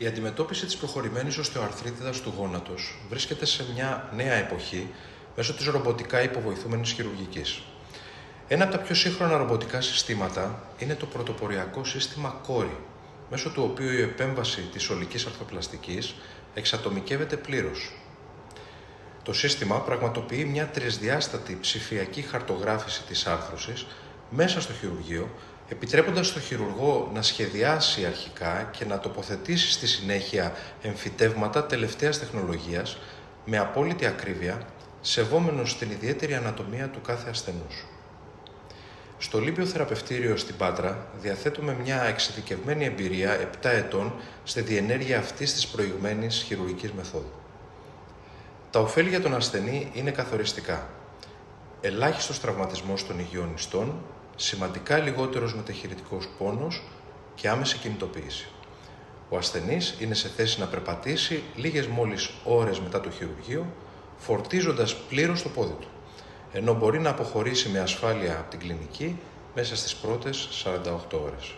Η αντιμετώπιση της προχωρημένης οστεοαρθρίτιδας του γόνατος βρίσκεται σε μια νέα εποχή μέσω της ρομποτικά υποβοηθούμενης χειρουργικής. Ένα από τα πιο σύγχρονα ρομποτικά συστήματα είναι το πρωτοποριακό σύστημα CORI, μέσω του οποίου η επέμβαση της ολικής αρθροπλαστικής εξατομικεύεται πλήρως. Το σύστημα πραγματοποιεί μια τρισδιάστατη ψηφιακή χαρτογράφηση της άρθρωσης μέσα στο χειρουργείο, επιτρέποντας στον χειρουργό να σχεδιάσει αρχικά και να τοποθετήσει στη συνέχεια εμφυτεύματα τελευταίας τεχνολογίας με απόλυτη ακρίβεια, σεβόμενος την ιδιαίτερη ανατομία του κάθε ασθενούς. Στο Ολύμπιο Θεραπευτήριο στην Πάτρα διαθέτουμε μια εξειδικευμένη εμπειρία 7 ετών στη διενέργεια αυτής της προηγμένης χειρουργικής μεθόδου. Τα ωφέλη για τον ασθενή είναι καθοριστικά. Ελάχιστος τραυματισμός των υγιών ιστών, σημαντικά λιγότερος μεταχειρητικός πόνος και άμεση κινητοποίηση. Ο ασθενής είναι σε θέση να περπατήσει λίγες μόλις ώρες μετά το χειρουργείο, φορτίζοντας πλήρως το πόδι του, ενώ μπορεί να αποχωρήσει με ασφάλεια από την κλινική μέσα στις πρώτες 48 ώρες.